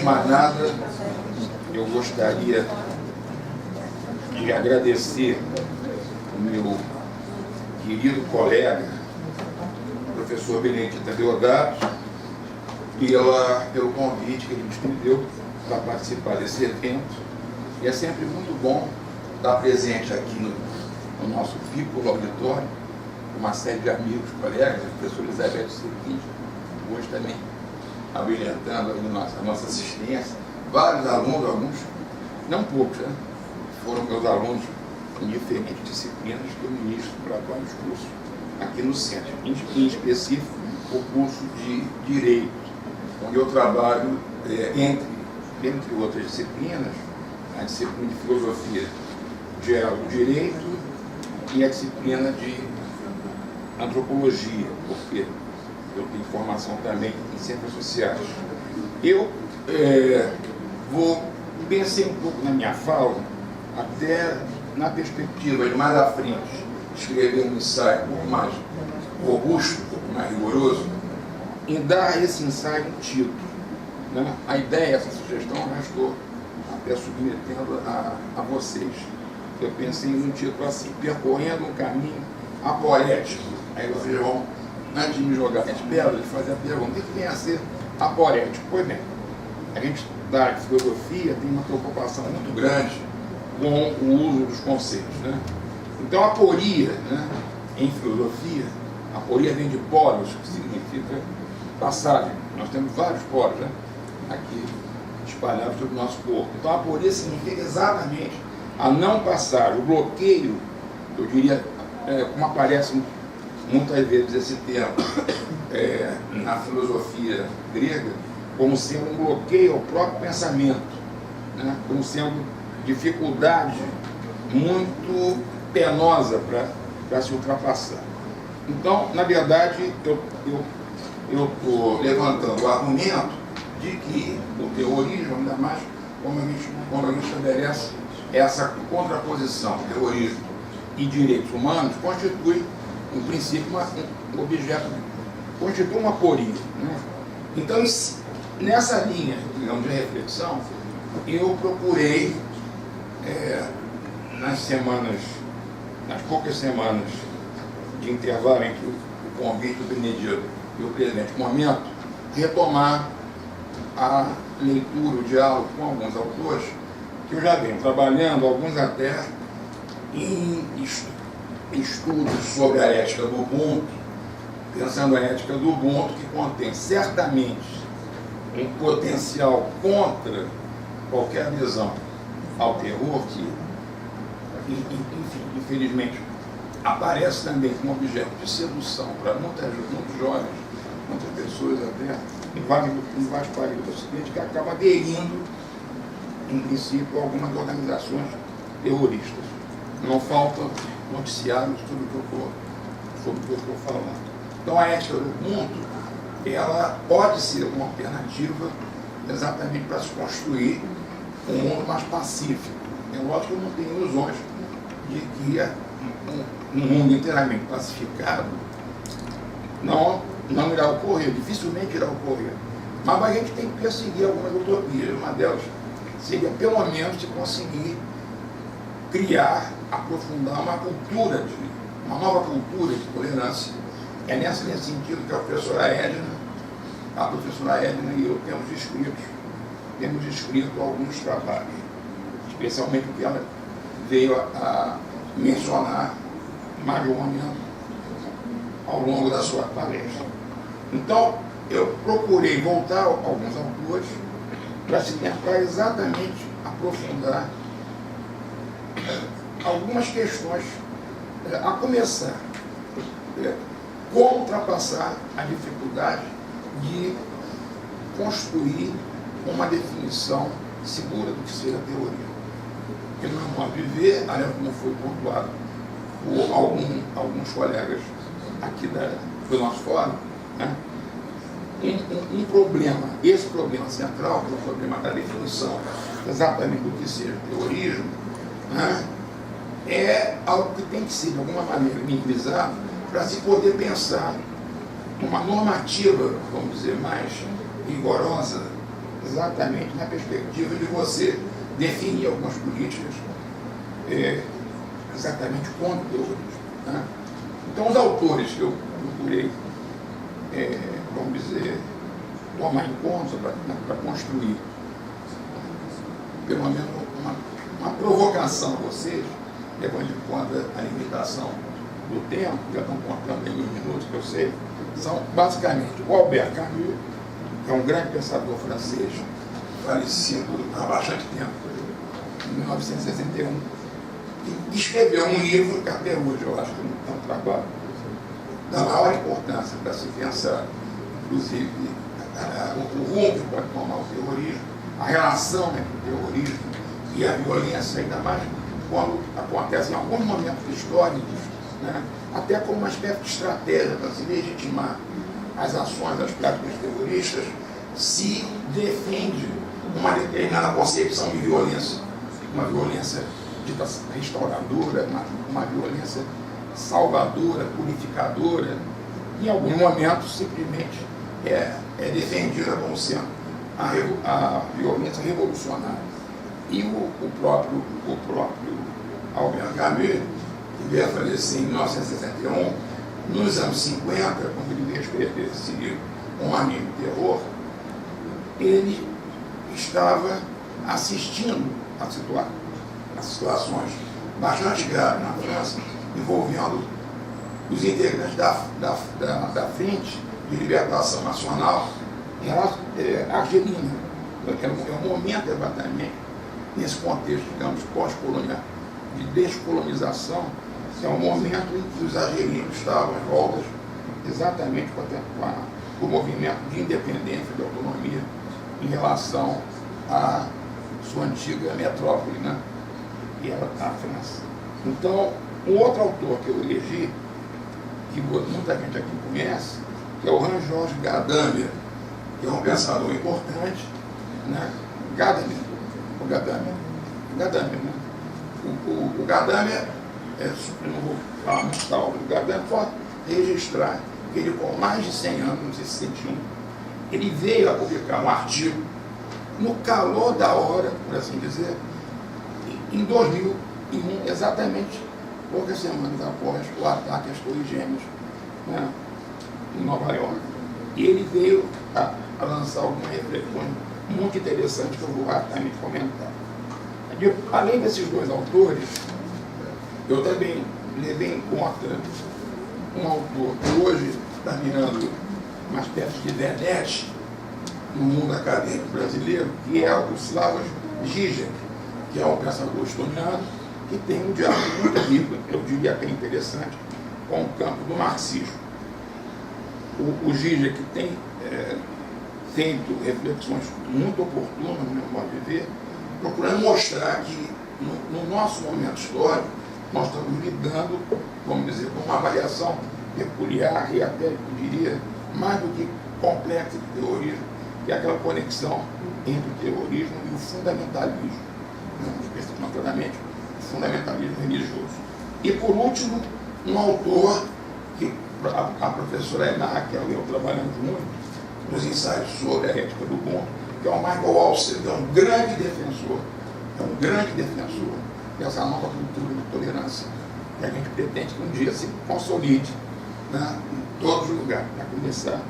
mais nada, eu gostaria de agradecer o meu querido colega, professor Benedito Deodato, pelo convite que ele me estendeu para participar desse evento. E é sempre muito bom estar presente aqui no nosso Piccolo Auditório, uma série de amigos, colegas, a professora Elizabeth Seguinte, hoje também abrilhantando a nossa assistência, vários alunos, alguns, não poucos, né? Foram meus alunos em diferentes disciplinas que eu ministro para vários cursos aqui no centro, em específico o curso de Direito, onde eu trabalho, entre outras disciplinas, a disciplina de Filosofia Geral do Direito e a disciplina de Antropologia, porque eu tenho formação também em Ciências Sociais. Eu pensei um pouco na minha fala, até na perspectiva de mais à frente, escrever um ensaio um pouco mais robusto, um pouco mais rigoroso, em dar a esse ensaio um título, né? A ideia, essa sugestão, eu já estou até submetendo a vocês. Eu pensei em um título assim: Percorrendo um caminho aporético. Aí vocês vão, antes de me jogar as pedras, fazer a pergunta: o que vem a ser aporético? Pois bem, a gente da filosofia tem uma preocupação muito grande com o uso dos conceitos, né? Então, a aporia, né, em filosofia, a aporia vem de polos, que significa passagem. Nós temos vários polos, né, aqui espalhados sobre o nosso corpo. Então, a aporia significa exatamente a não passagem, o bloqueio, eu diria, como aparece muitas vezes esse termo na filosofia grega, como sendo um bloqueio ao próprio pensamento, né, como sendo dificuldade muito penosa para se ultrapassar. Então, na verdade, eu estou levantando o argumento de que o terrorismo, ainda mais como a gente estabelece essa contraposição, terrorismo e direitos humanos, constitui, em princípio, um objeto, constitui uma aporia, né? Então, nessa linha, digamos, de reflexão, eu procurei, nas poucas semanas de intervalo entre o convite do Benedito e o presente momento, retomar a leitura, o diálogo com alguns autores que eu já venho trabalhando, alguns até em estudos sobre a ética do Ubuntu, pensando a ética do Ubuntu, que contém certamente um potencial contra qualquer adesão ao terror, que, enfim, infelizmente, aparece também como objeto de sedução para muitos jovens, muitas pessoas até, em vários países do Ocidente, que acabam aderindo, em princípio, a algumas organizações terroristas. Não faltam noticiários sobre o que eu estou falando. Então, a ética do Ubuntu, ela pode ser uma alternativa exatamente para se construir um mundo mais pacífico. É lógico que eu não tenho ilusões de que um mundo inteiramente pacificado não irá ocorrer, dificilmente irá ocorrer. Mas a gente tem que perseguir algumas utopias. Uma delas seria, pelo menos, se conseguir criar, aprofundar uma nova cultura de tolerância. É nesse sentido que a professora Edna e eu temos escrito alguns trabalhos, especialmente o que ela veio a mencionar mais ou menos ao longo da sua palestra. Então, eu procurei voltar a alguns autores para se tentar exatamente aprofundar algumas questões, a começar como ultrapassar a dificuldade de construir uma definição segura do que seja terrorismo. Porque no meu modo de ver, aliás, como foi pontuado por alguns colegas aqui do nosso fórum, né? Esse problema central, que é o problema da definição exatamente do que seja terrorismo, né? É algo que tem que ser, de alguma maneira, minimizado para se poder pensar uma normativa, vamos dizer, mais rigorosa, exatamente na perspectiva de você definir algumas políticas exatamente contra o terrorismo. Né? Então, os autores que eu procurei, vamos dizer, tomar em conta para construir, pelo menos, uma provocação a vocês, levando em conta a limitação do tempo, já estão contando em 1 minuto, que eu sei, são basicamente o Albert Camus, que é um grande pensador francês, falecido há bastante tempo, em 1961, e escreveu um livro que até hoje eu acho que é um trabalho da maior importância para se pensar, inclusive, o rumo que pode tomar o terrorismo, a relação entre o terrorismo e a violência, ainda mais quando acontece em alguns momentos históricos, né, até como uma espécie de estratégia para se legitimar as ações, as práticas terroristas, se defende uma determinada concepção de violência, uma violência dita restauradora, uma violência salvadora, purificadora, em alguns momentos simplesmente é defendida como sendo a violência revolucionária. E o próprio Albert Camus, que veio a falecer em 1961, nos anos 50, quando ele veio escrever esse livro, Um Amigo Terror, ele estava assistindo a situações bastante graves na França, envolvendo os integrantes da Frente de Libertação Nacional argelina. É um momento exatamente nesse contexto, digamos, pós-colonial, de descolonização, é um momento em que os argelinos estavam em voltas exatamente com o movimento de independência, de autonomia, em relação à sua antiga metrópole, né? E ela está a França. Então, um outro autor que eu elegi, que muita gente aqui conhece, que é o Jean-Georges Gadamer, que é um pensador importante, né? Gadamer, né? O Gadamer, eu não vou falar muito tal do Gadamer, só registrar que ele, com mais de 100 anos, esse 61, ele veio a publicar um artigo no calor da hora, por assim dizer, em 2001, exatamente poucas semanas após o ataque às Torres Gêmeas, né, em Nova York. E ele veio a lançar algumas reflexões muito interessantes que eu vou rapidamente comentar. Além desses dois autores, eu também levei em conta um autor que hoje está virando uma espécie de vedete no mundo acadêmico brasileiro, que é o Slavoj Žižek, que é um pensador estoniano que tem um diálogo muito rico, eu diria até interessante, com o campo do marxismo. O Žižek tem feito reflexões muito oportunas, no meu modo de ver, procurando mostrar que no nosso momento histórico nós estamos lidando, vamos dizer, com uma avaliação peculiar e até, eu diria, mais do que complexa de terrorismo, que é aquela conexão entre o terrorismo e o fundamentalismo, especificamente o fundamentalismo religioso. E, por último, um autor que a professora Ana Raquel e eu trabalhamos muito nos ensaios sobre a ética do mundo, que é o Michael Walzer, que é um grande defensor dessa nova cultura de tolerância que a gente pretende que um dia se consolide, né, em todos os lugares, para começar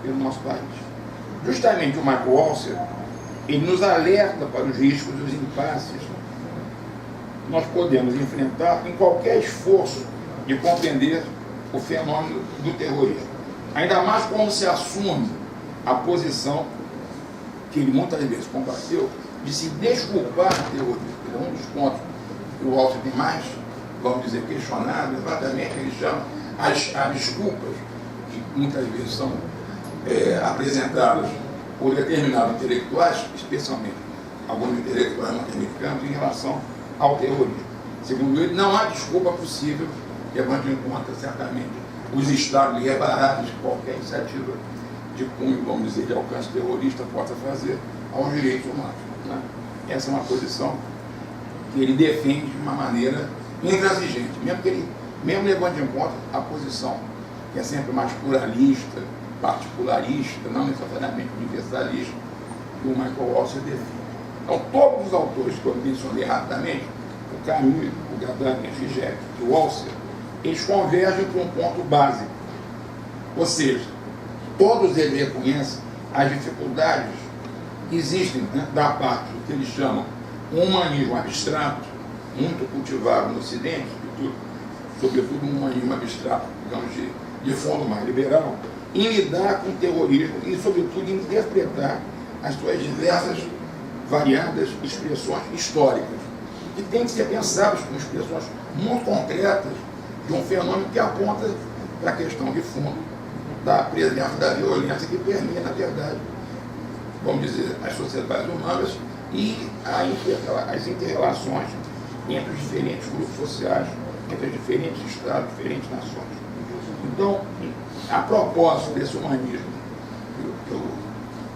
pelo nosso país. Justamente o Michael Walzer, ele nos alerta para os riscos e os impasses que nós podemos enfrentar em qualquer esforço de compreender o fenômeno do terrorismo. Ainda mais quando se assume a posição que ele muitas vezes combateu de se desculpar do terrorismo. É um dos pontos que o Walzer tem mais, vamos dizer, questionado, exatamente, ele chama as desculpas, que muitas vezes são apresentadas por determinados intelectuais, especialmente alguns intelectuais norte-americanos, em relação ao terrorismo. Segundo ele, não há desculpa possível, levando em conta, certamente, os estados irreparáveis que qualquer iniciativa de cunho, vamos dizer, de alcance terrorista possa fazer aos direitos humanos. Né? Essa é uma posição que ele defende de uma maneira intransigente, mesmo levando em conta a posição que é sempre mais pluralista, particularista, não necessariamente universalista, que o Michael Walzer define. Então, todos os autores que eu mencionei rapidamente, o Camus, o Gadamer, o Zizek e o Walzer, eles convergem para um ponto básico. Ou seja, todos eles reconhecem as dificuldades que existem, né, da parte do que eles chamam um humanismo abstrato, muito cultivado no Ocidente, sobretudo um humanismo abstrato, digamos, de fundo mais liberal, em lidar com o terrorismo e, sobretudo, em interpretar as suas diversas, variadas expressões históricas, que têm que ser pensadas como expressões muito concretas de um fenômeno que aponta para a questão de fundo da presença da violência que permeia, na verdade, vamos dizer, as sociedades humanas e as inter-relações entre os diferentes grupos sociais, entre os diferentes estados, diferentes nações. Então, a propósito desse humanismo, que eu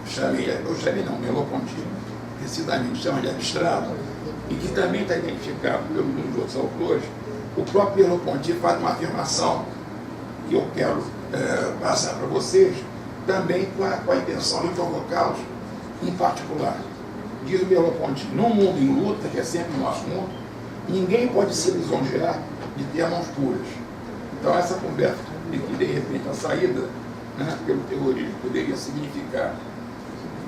chamei não, Merleau-Ponty, decididamente chama de abstrato, e que também está identificado pelos outros autores, o próprio Merleau-Ponty faz uma afirmação que eu quero passar para vocês, também com a intenção de provocá-los em particular. Diz o Merleau-Ponty: num mundo em luta, que é sempre o nosso mundo, ninguém pode se lisonjear de ter mãos puras. Então, essa conversa de que, de repente, a saída, né, pelo terrorismo poderia significar,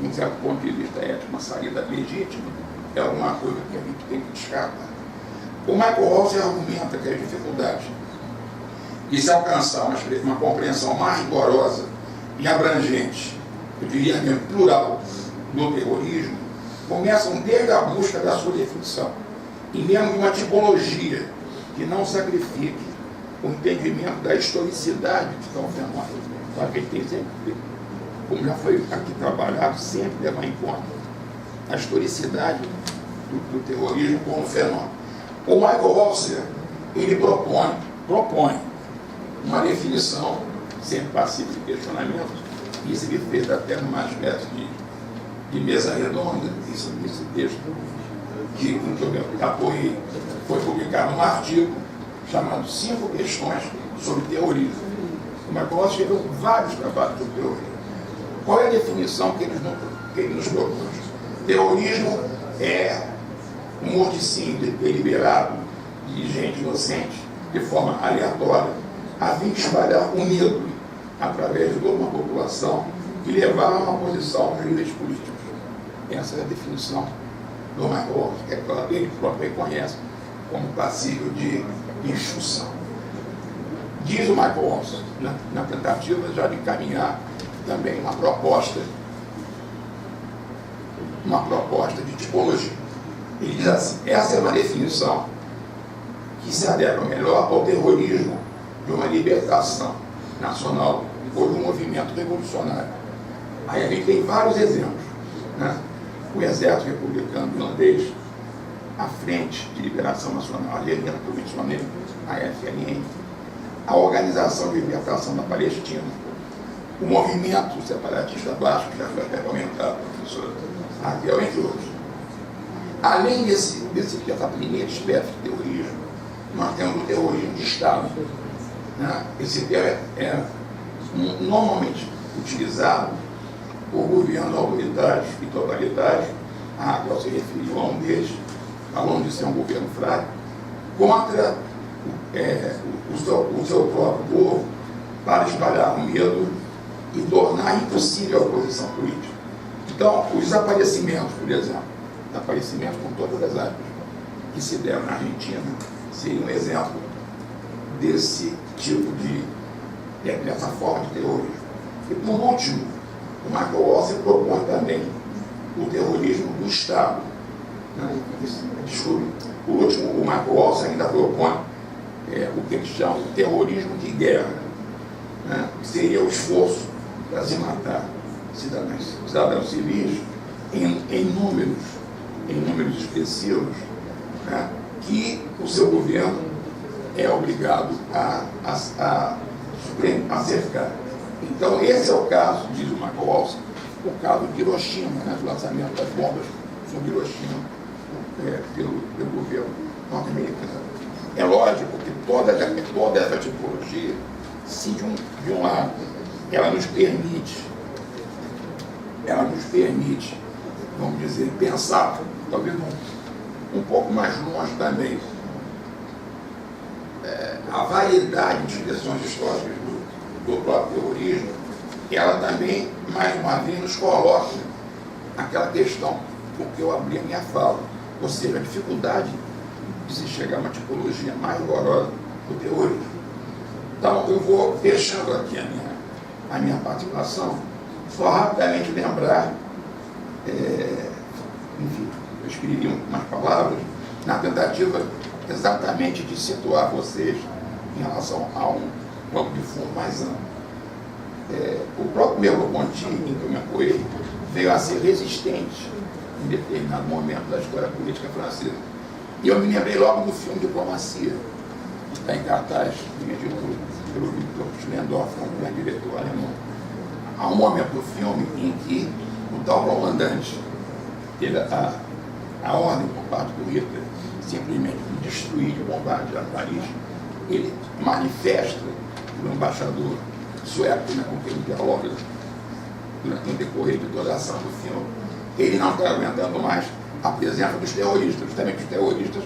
de um certo ponto de vista ético, uma saída legítima, é alguma coisa que a gente tem que descartar. O Michael Walzer argumenta que as dificuldades de se alcançar uma compreensão mais rigorosa e abrangente, eu diria mesmo plural, do terrorismo, começam desde a busca da sua definição, e mesmo de uma tipologia que não sacrifique o entendimento da historicidade que está o fenômeno. Para que tem sempre, como já foi aqui trabalhado, sempre levar em conta a historicidade do terrorismo como fenômeno. O Michael Walzer, ele propõe uma definição sempre passível de questionamento, e isso ele fez até numa espécie de mesa redonda, esse texto que eu apoiei, foi publicado num artigo chamado 5 questões sobre terrorismo. O Michael Walzer escreveu vários trabalhos sobre terrorismo. Qual é a definição que ele nos propôs? Terrorismo é um morticínio deliberado de gente inocente, de forma aleatória, a fim de espalhar o medo através de toda uma população e levar a uma posição nos líderes políticos. Essa é a definição do Michael Walzer, que ele próprio reconhece como passível de instrução. Diz o Michael Walzer, na tentativa já de caminhar também uma proposta de tipologia. Ele diz assim: essa é uma definição que se adequa melhor ao terrorismo de uma libertação nacional ou de um movimento revolucionário. Aí a gente tem vários exemplos, né? O Exército Republicano Irlandês, a Frente de Liberação Nacional Argelina, que eu mencionei, a FLN, a Organização de Libertação da Palestina, o Movimento Separatista Basco, que já foi até comentado, professor Raquel, entre outros. Além dessa primeira espécie de terrorismo, nós temos o terrorismo de Estado. Né? Esse termo é normalmente utilizado por governos autoritários e totalitários, a qual se referiu a um deles, falando de ser um governo fraco, contra o seu próprio povo, para espalhar o medo e tornar impossível a oposição política. Então, os desaparecimentos, por exemplo, desaparecimentos com todas as aspas, que se deram na Argentina, seria um exemplo desse tipo dessa forma de terrorismo. E, por último, o Michael Walzer propõe também o terrorismo do Estado. Né? Desculpe, por último, o Michael Walzer ainda propõe o que eles chamam de terrorismo de guerra, né? Que seria o esforço para se matar cidadãos civis em números expressivos, né? Que o seu governo é obrigado a cercar. Então, esse é o caso, diz o Michael Walzer, o caso de Hiroshima, né, do lançamento das bombas sobre Hiroshima pelo governo norte-americano. É lógico que toda essa tipologia, se de um lado ela nos permite vamos dizer, pensar, talvez um pouco mais longe também. A variedade de expressões históricas do próprio terrorismo, ela também, mais uma vez, nos coloca aquela questão com que eu abri a minha fala, ou seja, a dificuldade de se chegar a uma tipologia mais rigorosa do terrorismo. Então, eu vou fechando aqui a minha participação, só rapidamente lembrar, enfim, eu escrevi umas palavras na tentativa exatamente de situar vocês em relação a um plano de fundo mais amplo. O próprio Merleau-Ponty, em que eu me apoiei, veio a ser resistente em determinado momento da história política francesa. E eu me lembrei logo do filme Diplomacia, que está em cartaz, dirigido pelo Victor Schlendorf, um grande diretor alemão. Há um momento do filme em que o tal comandante teve a ordem por parte do Hitler simplesmente de destruir, de bombardear Paris. Ele manifesta para o embaixador sueco, com quem ele dialoga durante o decorrer de toda a ação do filme, ele não está aguentando mais a presença dos terroristas. Justamente os terroristas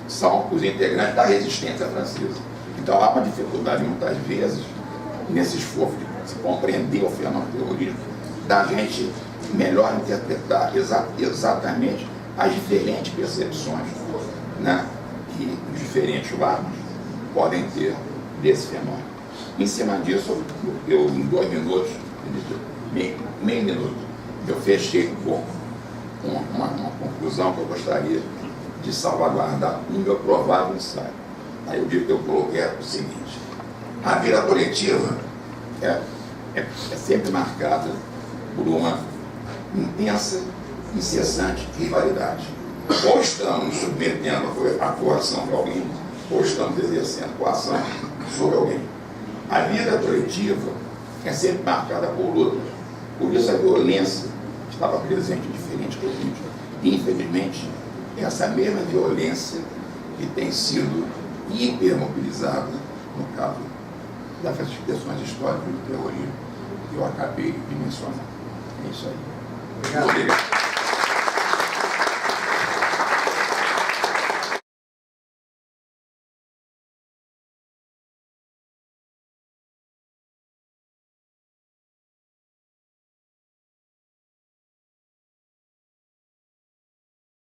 são os integrantes da resistência francesa. Então há uma dificuldade, muitas vezes, nesse esforço de se compreender o fenômeno do terrorismo, da gente melhor interpretar exatamente as diferentes percepções, né, que os diferentes lados podem ter desse fenômeno. Em cima disso, eu em 2 minutos, meio minuto, eu fechei um pouco uma conclusão que eu gostaria de salvaguardar no meu provável ensaio. Aí eu digo que eu coloquei o seguinte: a vida coletiva é sempre marcada por uma intensa, incessante rivalidade. Ou estamos nos submetendo à coação de alguém, ou estamos exercendo coação sobre alguém. A vida coletiva é sempre marcada por lutas. Por isso a violência estava presente em diferentes regimes. E, infelizmente, essa mesma violência que tem sido hipermobilizada, no caso dessas expressões históricas do terrorismo, que eu acabei de mencionar. É isso aí. Obrigado.